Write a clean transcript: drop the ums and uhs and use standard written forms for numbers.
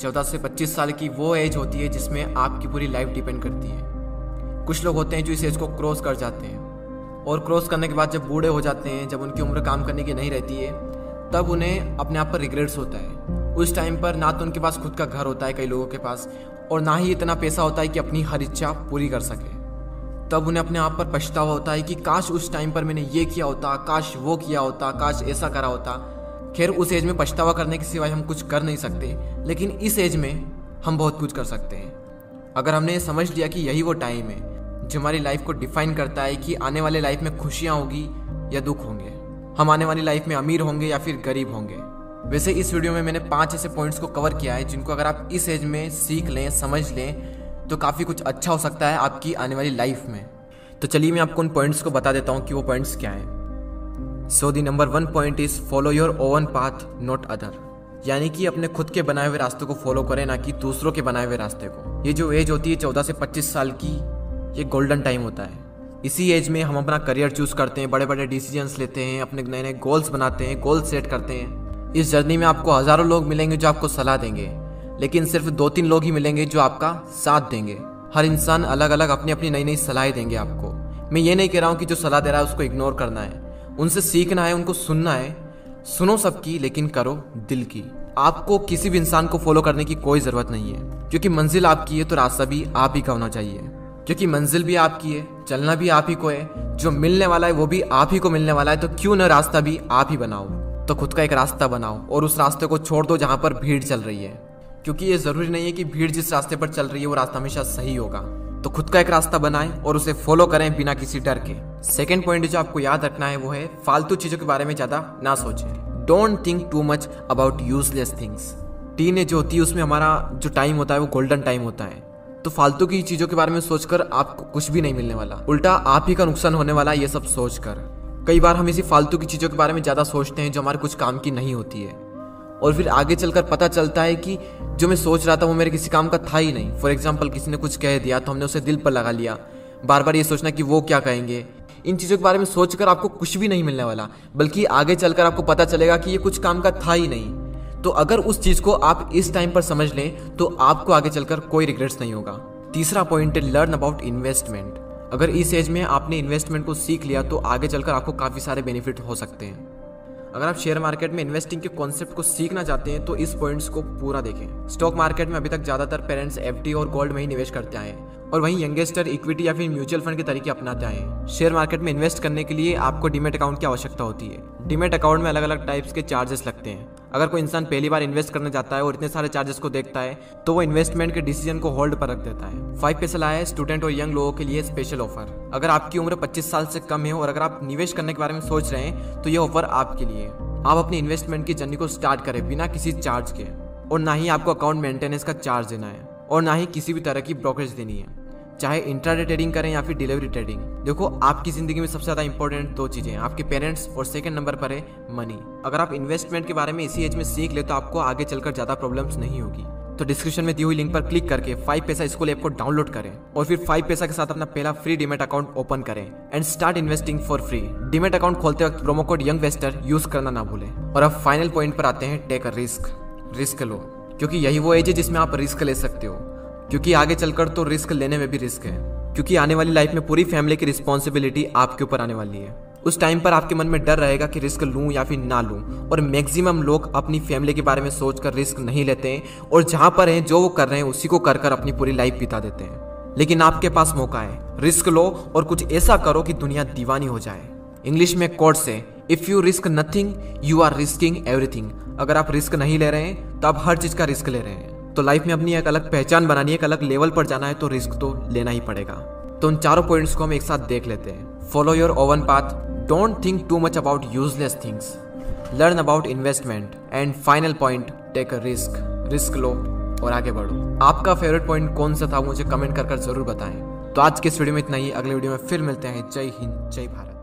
14 से 25 साल की वो एज होती है जिसमें आपकी पूरी लाइफ डिपेंड करती है। कुछ लोग होते हैं जो इस एज को क्रॉस कर जाते हैं और क्रॉस करने के बाद जब बूढ़े हो जाते हैं, जब उनकी उम्र काम करने की नहीं रहती है, तब उन्हें अपने आप पर रिग्रेट्स होता है। उस टाइम पर ना तो उनके पास खुद का घर होता है कई लोगों के पास, और ना ही इतना पैसा होता है कि अपनी हर इच्छा पूरी कर सके। तब उन्हें अपने आप पर पछतावा होता है कि काश उस टाइम पर मैंने ये किया होता, काश वो किया होता, काश ऐसा करा होता। खैर, उस एज में पछतावा करने के सिवाय हम कुछ कर नहीं सकते, लेकिन इस एज में हम बहुत कुछ कर सकते हैं। अगर हमने समझ लिया कि यही वो टाइम है जो हमारी लाइफ को डिफाइन करता है कि आने वाले लाइफ में खुशियाँ होगी या दुख होंगे, हम आने वाली लाइफ में अमीर होंगे या फिर गरीब होंगे। वैसे इस वीडियो में मैंने 5 ऐसे पॉइंट्स को कवर किया है जिनको अगर आप इस एज में सीख लें, समझ लें, तो काफ़ी कुछ अच्छा हो सकता है आपकी आने वाली लाइफ में। तो चलिए मैं आपको उन पॉइंट्स को बता देता हूँ कि वो पॉइंट्स क्या हैं। So the number 1 point is follow your own path not other, यानी कि अपने खुद के बनाए हुए रास्ते को फॉलो करें, ना कि दूसरों के बनाए हुए रास्ते को। ये जो एज होती है 14 से 25 साल की, ये गोल्डन टाइम होता है। इसी एज में हम अपना करियर चूज करते हैं, बड़े बड़े डिसीजंस लेते हैं, अपने नए नए गोल्स बनाते हैं, गोल सेट करते हैं। इस जर्नी में आपको हज़ारों लोग मिलेंगे जो आपको सलाह देंगे, लेकिन सिर्फ 2-3 लोग ही मिलेंगे जो आपका साथ देंगे। हर इंसान अलग अलग अपनी अपनी नई नई सलाहें देंगे आपको। मैं ये नहीं कह रहा हूँ कि जो सलाह दे रहा है उसको इग्नोर करना है, उनसे सीखना है, उनको सुनना है। सुनो सबकी, लेकिन करो दिल की। आपको किसी भी इंसान को फॉलो करने की कोई ज़रूरत नहीं है, क्योंकि मंजिल आपकी है तो रास्ता भी आप ही का होना चाहिए। क्योंकि मंजिल भी आपकी है, चलना भी आप ही को है, जो मिलने वाला है वो भी आप ही को मिलने वाला है, तो क्यों ना रास्ता भी आप ही बनाओ। तो खुद का एक रास्ता बनाओ और उस रास्ते को छोड़ दो जहाँ पर भीड़ चल रही है, क्योंकि ये ज़रूरी नहीं है कि भीड़ जिस रास्ते पर चल रही है वो रास्ता हमेशा सही होगा। तो खुद का एक रास्ता बनाएं और उसे फॉलो करें बिना किसी डर के। सेकेंड पॉइंट जो आपको याद रखना है वो है फालतू चीज़ों के बारे में ज़्यादा ना सोचें। Don't think too much about useless things. Teenage जो होती है उसमें हमारा जो टाइम होता है वो गोल्डन टाइम होता है, तो फालतू की चीज़ों के बारे में सोचकर आपको कुछ भी नहीं मिलने वाला, उल्टा आप ही का नुकसान होने वाला है ये सब सोचकर। कई बार हम इसी फालतू की चीज़ों के बारे में ज़्यादा सोचते हैं जो हमारे कुछ काम की नहीं होती है, और फिर आगे चलकर पता चलता है कि जो मैं सोच रहा था वो मेरे किसी काम का था ही नहीं। फॉर एग्जाम्पल, किसी ने कुछ कह दिया तो हमने उसे दिल पर लगा लिया, बार बार ये सोचना कि वो क्या कहेंगे। इन चीज़ों के बारे में सोचकर आपको कुछ भी नहीं मिलने वाला, बल्कि आगे चलकर आपको पता चलेगा कि ये कुछ काम का था ही नहीं। तो अगर उस चीज़ को आप इस टाइम पर समझ लें तो आपको आगे चलकर कोई रिग्रेट्स नहीं होगा। तीसरा पॉइंट है लर्न अबाउट इन्वेस्टमेंट। अगर इस एज में आपने इन्वेस्टमेंट को सीख लिया तो आगे चलकर आपको काफ़ी सारे बेनिफिट हो सकते हैं। अगर आप शेयर मार्केट में इन्वेस्टिंग के कॉन्सेप्ट को सीखना चाहते हैं तो इस पॉइंट्स को पूरा देखें। स्टॉक मार्केट में अभी तक ज़्यादातर पेरेंट्स एफडी और गोल्ड में ही निवेश करते आए हैं, और वहीं यंगेस्टर इक्विटी या फिर म्यूचुअल फंड के तरीके अपनाते आए हैं। शेयर मार्केट में इन्वेस्ट करने के लिए आपको डीमैट अकाउंट की आवश्यकता होती है। डीमैट अकाउंट में अलग अलग टाइप्स के चार्जेस लगते हैं। अगर कोई इंसान पहली बार इन्वेस्ट करने जाता है और इतने सारे चार्जेस को देखता है तो वो इन्वेस्टमेंट के डिसीजन को होल्ड पर रख देता है। 5 पैसा लाया है स्टूडेंट और यंग लोगों के लिए स्पेशल ऑफर। अगर आपकी उम्र 25 साल से कम है और अगर आप निवेश करने के बारे में सोच रहे हैं तो ये ऑफर आपके लिए। आप अपनी इन्वेस्टमेंट की जर्नी को स्टार्ट करें बिना किसी चार्ज के, और ना ही आपको अकाउंट मेंटेनेंस का चार्ज देना है, और ना ही किसी भी तरह की ब्रोकरेज देनी है, चाहे इंट्राडे ट्रेडिंग करें या फिर डिलीवरी ट्रेडिंग। देखो, आपकी जिंदगी में सबसे ज़्यादा इंपॉर्टेंट 2 चीज़ें हैं, आपके पेरेंट्स, और सेकंड नंबर पर है मनी। अगर आप इन्वेस्टमेंट के बारे में इसी एज में सीख ले तो आपको आगे चलकर ज़्यादा प्रॉब्लम्स नहीं होगी। तो डिस्क्रिप्शन में दी हुई लिंक पर क्लिक करके 5 पैसा स्कूल ऐप को डाउनलोड करें और फिर 5 पैसा के साथ अपना पहला फ्री डीमैट अकाउंट ओपन करें and start investing for free. Demat account खोलते वक्त प्रोमो कोड यंगवेस्टर यूज करना ना भूलें। और अब फाइनल पॉइंट पर आते हैं, टेक अ रिस्क। रिस्क लो, क्योंकि यही वो एज है जिसमें आप रिस्क ले सकते हो, क्योंकि आगे चलकर तो रिस्क लेने में भी रिस्क है, क्योंकि आने वाली लाइफ में पूरी फैमिली की रिस्पॉन्सिबिलिटी आपके ऊपर आने वाली है। उस टाइम पर आपके मन में डर रहेगा कि रिस्क लूं या फिर ना लूं, और मैक्सिमम लोग अपनी फैमिली के बारे में सोचकर रिस्क नहीं लेते हैं, और जहां पर हैं जो वो कर रहे हैं उसी को कर कर अपनी पूरी लाइफ बिता देते हैं। लेकिन आपके पास मौका है, रिस्क लो और कुछ ऐसा करो कि दुनिया दीवानी हो जाए। इंग्लिश में कोट से, if you risk nothing you are risking everything. अगर आप रिस्क नहीं ले रहे हैं तो आप हर चीज का रिस्क ले रहे हैं। तो लाइफ में अपनी एक अलग पहचान बनानी है, एक अलग लेवल पर जाना है, तो रिस्क तो लेना ही पड़ेगा। तो उन चारों पॉइंट्स को हम एक साथ देख लेते हैं। Follow your own path, don't think too much about useless things, learn about investment, and final point, take a risk. Risk लो और आगे बढ़ो। आपका फेवरेट पॉइंट कौन सा था मुझे कमेंट कर जरूर बताएं। तो आज के इस वीडियो में इतना ही, अगले वीडियो में फिर मिलते हैं। जय हिंद, जय भारत।